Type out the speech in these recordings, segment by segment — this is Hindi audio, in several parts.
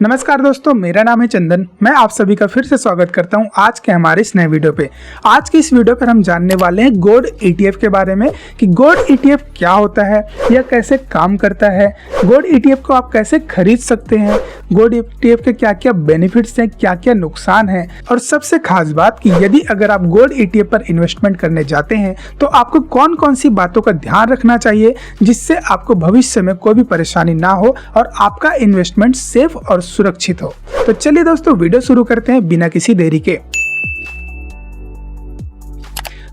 नमस्कार दोस्तों, मेरा नाम है चंदन। मैं आप सभी का फिर से स्वागत करता हूं आज के हमारे इस नए वीडियो पे। आज की इस वीडियो पर हम जानने वाले हैं गोल्ड ETF के बारे में कि गोल्ड ETF क्या होता है, यह कैसे काम करता है, गोल्ड ETF को आप कैसे खरीद सकते हैं, गोल्ड ETF के क्या क्या बेनिफिट्स हैं, क्या क्या नुकसान है, और सबसे खास बात कि यदि अगर आप गोल्ड ETF पर इन्वेस्टमेंट करने जाते हैं तो आपको कौन कौन सी बातों का ध्यान रखना चाहिए जिससे आपको भविष्य में कोई भी परेशानी ना हो और आपका इन्वेस्टमेंट सेफ और सुरक्षित हो। तो चलिए दोस्तों, वीडियो शुरू करते हैं बिना किसी देरी के।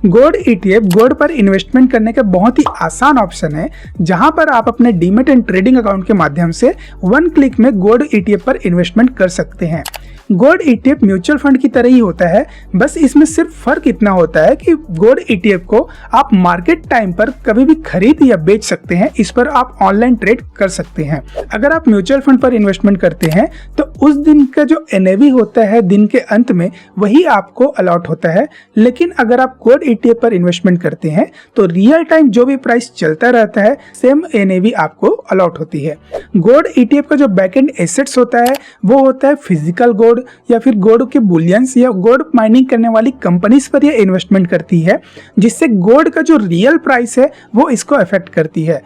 गोल्ड ETF गोल्ड पर इन्वेस्टमेंट करने का बहुत ही आसान ऑप्शन है, जहां पर आप अपने डीमैट एंड ट्रेडिंग अकाउंट के माध्यम से 1 क्लिक में गोल्ड ETF पर इन्वेस्टमेंट कर सकते हैं। गोल्ड ETF म्यूचुअल फंड की तरह ही होता है, बस इसमें सिर्फ फर्क इतना होता है कि गोल्ड ETF को आप मार्केट टाइम पर कभी भी खरीद या बेच सकते हैं। इस पर आप ऑनलाइन ट्रेड कर सकते हैं। अगर आप म्यूचुअल फंड पर इन्वेस्टमेंट करते हैं तो उस दिन का जो NAV होता है दिन के अंत में, वही आपको अलॉट होता है। लेकिन अगर आप गोल्ड ETF पर इन्वेस्टमेंट करते हैं तो रियल टाइम जो भी प्राइस चलता रहता है, सेम NAV आपको अलॉट होती है। गोल्ड ETF का जो बैकएंड एसेट्स होता है वो होता है फिजिकल गोल्ड या फिर गोल्ड के बुलियंस या गोल्ड माइनिंग करने वाली कंपनीज पर यह इन्वेस्टमेंट करती है, जिससे गोल्ड का जो रियल प्राइस है वो इसको अफेक्ट करती है।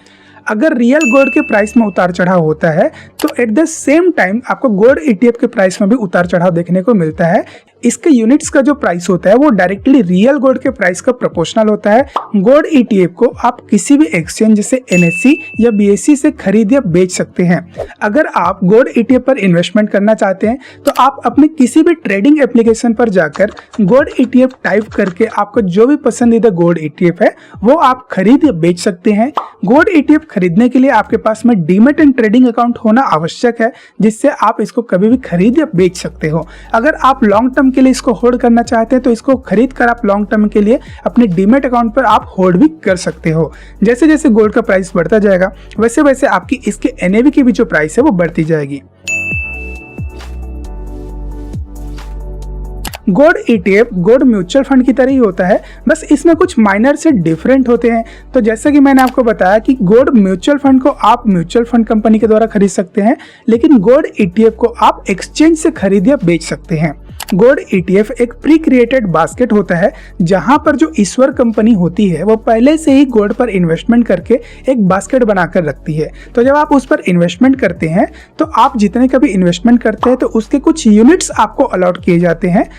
अगर रियल गोल्ड के प्राइस में उतार चढ़ाव होता है तो एट द सेम टाइम आपको गोल्ड ETF के प्राइस में भी उतार चढ़ाव देखने को मिलता है। इसके यूनिट्स का जो प्राइस होता है वो डायरेक्टली रियल गोल्ड के प्राइस का प्रोपोर्शनल होता है। गोल्ड ETF को आप किसी भी एक्सचेंज जैसे NSE या BSE से खरीद या बेच सकते हैं। अगर आप गोल्ड ETF पर इन्वेस्टमेंट करना चाहते हैं तो आप अपने किसी भी ट्रेडिंग एप्लीकेशन पर जाकर गोल्ड ETF टाइप करके आपको जो भी पसंदीदा गोल्ड ETF है वो आप खरीद या बेच सकते हैं। गोल्ड ETF खरीदने के लिए आपके पास में डीमैट एंड ट्रेडिंग अकाउंट होना आवश्यक है, जिससे आप इसको कभी भी खरीद या बेच सकते हो। अगर आप लॉन्ग टर्म के लिए इसको होल्ड करना चाहते हैं तो इसको खरीद कर आप लॉन्ग टर्म के लिए अपने डीमैट अकाउंट पर आप होल्ड भी कर सकते हो। जैसे जैसे गोल्ड का प्राइस बढ़ता जाएगा वैसे वैसे आपकी इसके NAV की भी जो प्राइस है वो बढ़ती जाएगी। Gold ETF gold mutual fund की तरह ही होता है, बस इसमें कुछ माइनर से डिफरेंट होते हैं। तो जैसे कि मैंने आपको बताया कि गोल्ड म्यूचुअल फंड को आप म्यूचुअल फंड कंपनी के द्वारा खरीद सकते हैं, लेकिन गोल्ड ETF को आप एक्सचेंज से खरीद या बेच सकते हैं। गोल्ड ETF एक प्री क्रिएटेड बास्केट होता है, जहां पर जो ईश्वर कंपनी होती है वो पहले से ही गोल्ड पर इन्वेस्टमेंट करके एक बास्केट बनाकर रखती है। तो जब आप उस पर इन्वेस्टमेंट करते हैं तो आप जितने का भी इन्वेस्टमेंट करते हैं तो उसके कुछ यूनिट्स आपको अलॉट किए जाते हैं।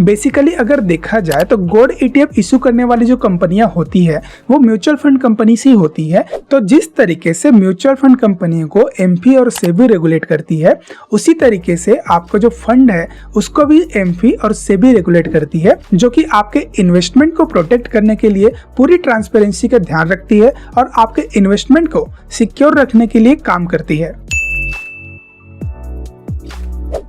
बेसिकली अगर देखा जाए तो गोल्ड ETF इशू करने वाली जो कंपनियां होती है वो म्यूचुअल फंड कंपनी से होती है। तो जिस तरीके से म्यूचुअल फंड कंपनियों को एमफी और सेबी रेगुलेट करती है, उसी तरीके से आपका जो फंड है उसको भी एमफी और सेबी रेगुलेट करती है, जो कि आपके इन्वेस्टमेंट को प्रोटेक्ट करने के लिए पूरी ट्रांसपेरेंसी का ध्यान रखती है और आपके इन्वेस्टमेंट को सिक्योर रखने के लिए काम करती है।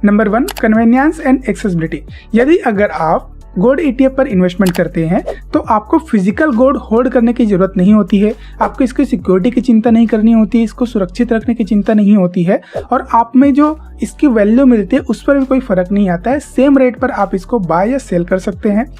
Number 1, convenience and accessibility. यदि अगर आप गोल्ड ETF पर इन्वेस्टमेंट करते हैं तो आपको फिजिकल गोल्ड होल्ड करने की जरूरत नहीं होती है। आपको इसकी सिक्योरिटी की चिंता नहीं करनी होती है, इसको सुरक्षित रखने की चिंता नहीं होती है, और आप में जो इसकी वैल्यू मिलती है उस पर भी कोई फर्क नहीं आता है। सेम रेट पर आप इसको बाय या सेल कर सकते हैं।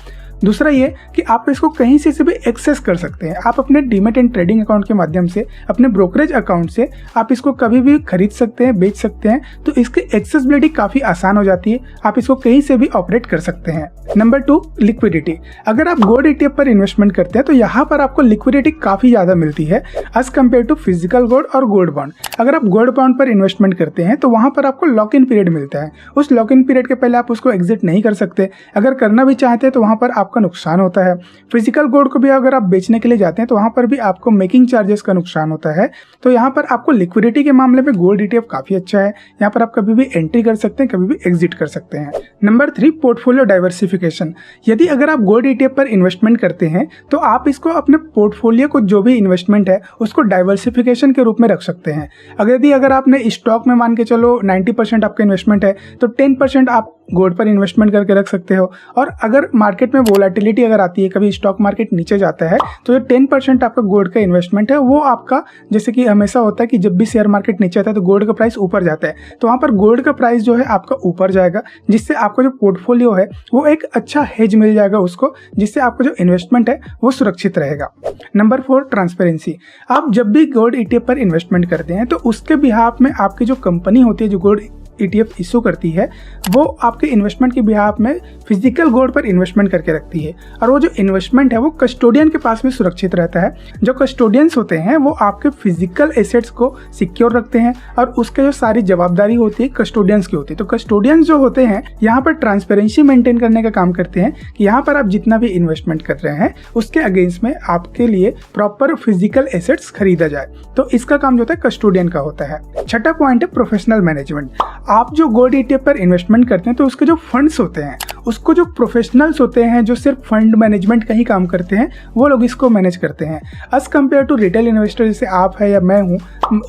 दूसरा ये कि आप इसको कहीं से भी एक्सेस कर सकते हैं। आप अपने डीमैट एंड ट्रेडिंग अकाउंट के माध्यम से, अपने ब्रोकरेज अकाउंट से आप इसको कभी भी खरीद सकते हैं, बेच सकते हैं। तो इसकी एक्सेसिबिलिटी काफ़ी आसान हो जाती है, आप इसको कहीं से भी ऑपरेट कर सकते हैं। Number 2, liquidity. अगर आप गोल्ड ETF पर इन्वेस्टमेंट करते हैं तो यहाँ पर आपको लिक्विडिटी काफ़ी ज़्यादा मिलती है as compare to physical gold और गोल्ड बॉन्ड। अगर आप गोल्ड बॉन्ड पर इन्वेस्टमेंट करते हैं तो वहाँ पर आपको लॉक इन पीरियड मिलता है। उस लॉक इन पीरियड के पहले आप उसको एग्जिट नहीं कर सकते। अगर करना भी चाहते हैं तो वहाँ पर आपका नुकसान होता है। फिजिकल गोल्ड को भी अगर आप बेचने के लिए जाते हैं तो वहां पर भी आपको मेकिंग चार्जेस का नुकसान होता है। तो यहाँ पर आपको लिक्विडिटी के मामले में गोल्ड ETF काफी अच्छा है। यहाँ पर आप कभी भी एंट्री कर सकते हैं, कभी भी एग्जिट कर सकते हैं। Number 3, portfolio diversification. यदि अगर आप गोल्ड ETF पर इन्वेस्टमेंट करते हैं तो आप इसको अपने पोर्टफोलियो को जो भी इन्वेस्टमेंट है उसको डाइवर्सिफिकेशन के रूप में रख सकते हैं। अगर आपने स्टॉक में मान के चलो 90% आपका इन्वेस्टमेंट है तो 10% आप गोल्ड पर इन्वेस्टमेंट करके रख सकते हो। और अगर मार्केट में वोलेटिलिटी अगर आती है, कभी स्टॉक मार्केट नीचे जाता है, तो जो 10% आपका गोल्ड का इन्वेस्टमेंट है वो आपका, जैसे कि हमेशा होता है कि जब भी शेयर मार्केट नीचे आता है तो गोल्ड का प्राइस ऊपर जाता है, तो वहाँ पर गोल्ड का प्राइस जो है आपका ऊपर जाएगा, जिससे आपका जो पोर्टफोलियो है वो एक अच्छा हेज मिल जाएगा उसको, जिससे आपका जो इन्वेस्टमेंट है वो सुरक्षित रहेगा। Number 4, transparency. आप जब भी गोल्ड ETF पर इन्वेस्टमेंट करते हैं तो उसके बिहाफ में आपकी जो कंपनी होती है जो गोल्ड ETF इशू करती है, वो आपके इन्वेस्टमेंट के बिहाफ में फिजिकल गोल्ड पर इन्वेस्टमेंट करके रखती है, और वो जो इन्वेस्टमेंट है वो कस्टोडियन के पास में सुरक्षित रहता है। जो कस्टोडियंस होते हैं वो आपके फिजिकल एसेट्स को सिक्योर रखते हैं, और उसके जो सारी जवाबदारी होती है कस्टोडियंस की होती है। तो कस्टोडियंस जो होते हैं यहाँ पर ट्रांसपेरेंसी मेंटेन करने का काम करते हैं कि यहाँ पर आप जितना भी इन्वेस्टमेंट कर रहे हैं उसके अगेंस्ट में आपके लिए प्रॉपर फिजिकल एसेट्स खरीदा जाए। तो इसका काम जो होता है कस्टोडियन का होता है। छठा पॉइंट है प्रोफेशनल मैनेजमेंट। आप जो गोल्ड ETF पर इन्वेस्टमेंट करते हैं तो उसके जो फंड्स होते हैं उसको जो प्रोफेशनल्स होते हैं जो सिर्फ फंड मैनेजमेंट का ही काम करते हैं वो लोग इसको मैनेज करते हैं। As compare to retail investor जैसे आप है या मैं हूँ,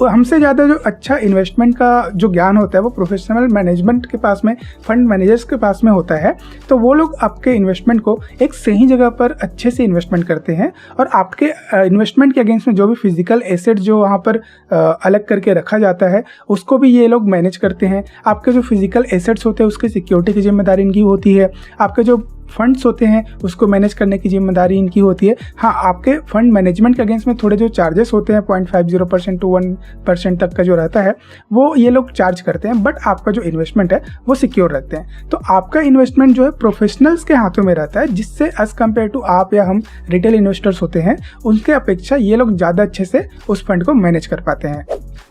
हमसे ज़्यादा जो अच्छा इन्वेस्टमेंट का जो ज्ञान होता है वो प्रोफेशनल मैनेजमेंट के पास में, फंड मैनेजर्स के पास में होता है। तो वो लोग आपके इन्वेस्टमेंट को एक सही जगह पर अच्छे से इन्वेस्टमेंट करते हैं, और आपके इन्वेस्टमेंट के अगेंस्ट में जो भी फिजिकल एसेट जो वहाँ पर अलग करके रखा जाता है उसको भी ये लोग मैनेज करते हैं। आपके जो फिजिकल एसेट्स होते हैं उसकी सिक्योरिटी की जिम्मेदारी इनकी होती है। आपके जो फंड्स होते हैं उसको मैनेज करने की जिम्मेदारी इनकी होती है। हाँ, आपके फंड मैनेजमेंट के अगेंस्ट में थोड़े जो चार्जेस होते हैं 0.50% to 1% तक का जो रहता है वो ये लोग चार्ज करते हैं, बट आपका जो इन्वेस्टमेंट है वो सिक्योर रखते हैं। तो आपका इन्वेस्टमेंट जो है प्रोफेशनल्स के हाथों में रहता है, जिससे एज कम्पेयर टू आप या हम रिटेल इन्वेस्टर्स होते हैं उनके अपेक्षा ये लोग ज़्यादा अच्छे से उस फंड को मैनेज कर पाते हैं।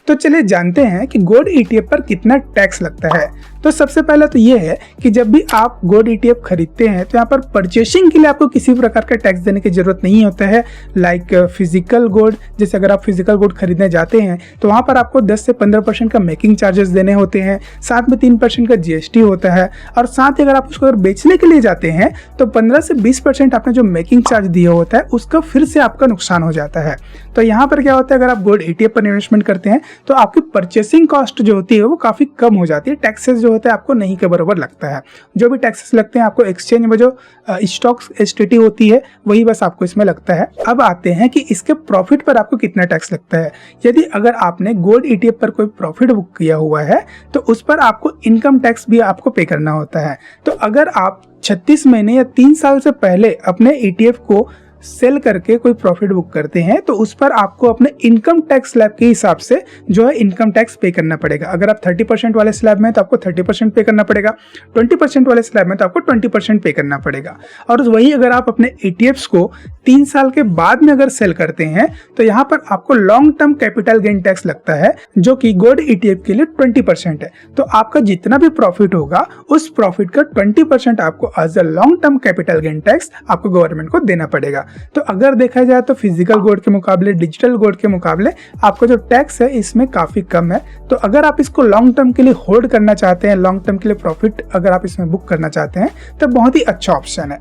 तो चलिए जानते हैं कि गोल्ड ETF पर कितना टैक्स लगता है। तो सबसे पहले तो ये है कि जब भी आप गोल्ड ETF खरीदते हैं तो यहाँ पर परचेसिंग के लिए आपको किसी प्रकार का टैक्स देने की जरूरत नहीं होता है। लाइक फिजिकल गोल्ड, जैसे अगर आप फिजिकल गोल्ड खरीदने जाते हैं तो वहाँ पर आपको 10 से 15% का मेकिंग चार्जेस देने होते हैं, साथ में 3% का GST होता है, और साथ ही अगर आप उसको बेचने के लिए जाते हैं तो 15 से 20% आपने जो मेकिंग चार्ज दिया होता है उसका फिर से आपका नुकसान हो जाता है। तो यहाँ पर क्या होता है, अगर आप गोल्ड ETF पर इन्वेस्टमेंट करते हैं तो आपकी परचेसिंग कॉस्ट जो होती है वो काफ़ी कम हो जाती है। टैक्सेस जो होता है आपको नहीं के बराबर लगता है। जो भी टैक्सेस लगते हैं आपको एक्सचेंज में जो स्टॉक्स STT होती है वही बस आपको इसमें लगता है। अब आते हैं कि इसके प्रॉफिट पर आपको कितना टैक्स लगता है। यदि अगर आपने गोल्ड ETF पर कोई प्रॉफिट बुक किया हुआ है तो उस पर आपको इनकम टैक्स भी आपको पे करना होता है। तो अगर आप 36 महीने या 3 साल से पहले अपने ETF को सेल करके कोई प्रॉफिट बुक करते हैं तो उस पर आपको अपने इनकम टैक्स स्लैब के हिसाब से जो है इनकम टैक्स पे करना पड़ेगा। अगर आप 30% वाले स्लैब में तो आपको 30% पे करना पड़ेगा, 20% वाले स्लैब में तो आपको 20% पे करना पड़ेगा। और वही अगर आप अपने ETFs को 3 साल के बाद में अगर सेल करते हैं तो यहाँ पर आपको long term capital gain tax लगता है, जो कि गोल्ड ETF के लिए 20% है। तो आपका जितना भी प्रॉफिट होगा उस प्रॉफिट का 20% आपको as a long term capital gain tax आपको गवर्नमेंट को देना पड़ेगा। तो अगर देखा जाए तो फिजिकल गोल्ड के मुकाबले, डिजिटल गोल्ड के मुकाबले आपका जो टैक्स है इसमें काफी कम है। तो अगर आप इसको लॉन्ग टर्म के लिए होल्ड करना चाहते हैं, लॉन्ग टर्म के लिए प्रॉफिट अगर आप इसमें बुक करना चाहते हैं तो बहुत ही अच्छा ऑप्शन है।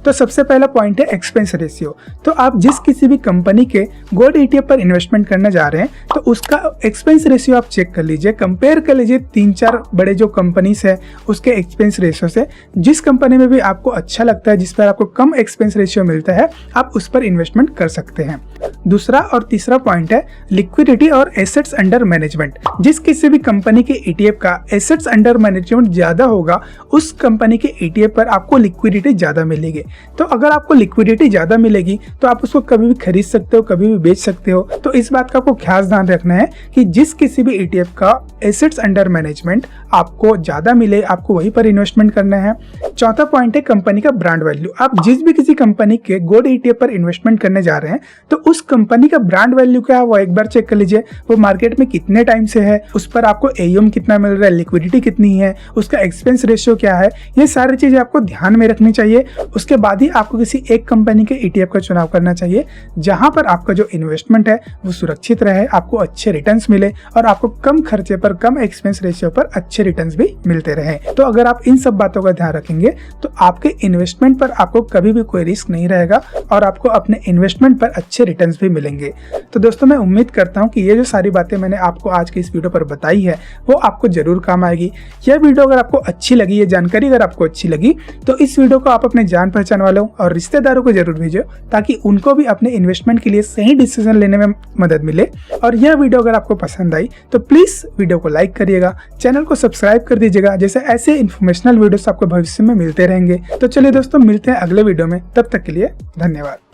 तो सबसे पहला पॉइंट है एक्सपेंस रेशियो। तो आप जिस किसी भी कंपनी के गोल्ड ETF पर इन्वेस्टमेंट करने जा रहे हैं तो उसका एक्सपेंस रेशियो आप चेक कर लीजिए, कंपेयर कर लीजिए 3-4 बड़े जो कंपनीज है उसके एक्सपेंस रेशियो से। जिस कंपनी में भी आपको अच्छा लगता है, जिस पर आपको कम एक्सपेंस रेशियो मिलता है, आप उस पर इन्वेस्टमेंट कर सकते हैं। दूसरा और तीसरा पॉइंट है लिक्विडिटी और एसेट्स अंडर मैनेजमेंट। जिस किसी भी कंपनी के ETF का एसेट्स अंडर मैनेजमेंट ज्यादा होगा उस कंपनी के ETF पर आपको लिक्विडिटी ज्यादा मिलेगी। तो अगर आपको लिक्विडिटी ज्यादा मिलेगी तो आप उसको कभी भी खरीद सकते हो, कभी भी बेच सकते हो। तो इस बात का आपको खास ध्यान रखना है कि जिस किसी भी ETF का एसेट्स अंडर मैनेजमेंट आपको ज्यादा मिले, आपको वहीं पर इन्वेस्टमेंट करना है। चौथा पॉइंट है कंपनी का ब्रांड वैल्यू। आप जिस भी किसी कंपनी के गोल्ड ETF पर इन्वेस्टमेंट करने जा रहे हैं तो उस कंपनी का ब्रांड वैल्यू क्या है वो एक बार चेक कर लीजिए। वो मार्केट में कितने टाइम से है, उस पर आपको AUM कितना मिल रहा है, लिक्विडिटी कितनी है, उसका एक्सपेंस रेशियो क्या है, ये सारी चीजें आपको ध्यान में रखनी चाहिए। उसके बाद ही आपको किसी एक कंपनी के ETF का चुनाव करना चाहिए जहां पर आपका जो इन्वेस्टमेंट है वो सुरक्षित रहे, आपको अच्छे रिटर्न्स मिले और आपको कम खर्चे पर, कम एक्सपेंस रेशियो पर अच्छे रिटर्न्स भी मिलते रहे। तो अगर आप इन सब बातों का ध्यान रखेंगे तो आपके इन्वेस्टमेंट पर आपको कभी भी कोई रिस्क नहीं रहेगा और आपको अपने इन्वेस्टमेंट पर अच्छे रिटर्न्स भी मिलेंगे। तो दोस्तों मैं उम्मीद करता हूँ कि ये जो सारी बातें मैंने आपको आज की इस वीडियो पर बताई है वो आपको जरूर काम आएगी। यह वीडियो अगर आपको अच्छी लगी, ये जानकारी अगर आपको अच्छी लगी तो इस वीडियो को आप अपने जान पहचान वालों और रिश्तेदारों को जरूर भेजो ताकि उनको भी अपने इन्वेस्टमेंट के लिए सही डिसीजन लेने में मदद मिले। और यह वीडियो अगर आपको पसंद आई तो प्लीज वीडियो को लाइक करिएगा, चैनल को सब्सक्राइब कर दीजिएगा, जैसे ऐसे इन्फॉर्मेशनल वीडियोस आपको भविष्य में मिलते रहेंगे। तो चलिए दोस्तों मिलते हैं अगले वीडियो में, तब तक के लिए धन्यवाद।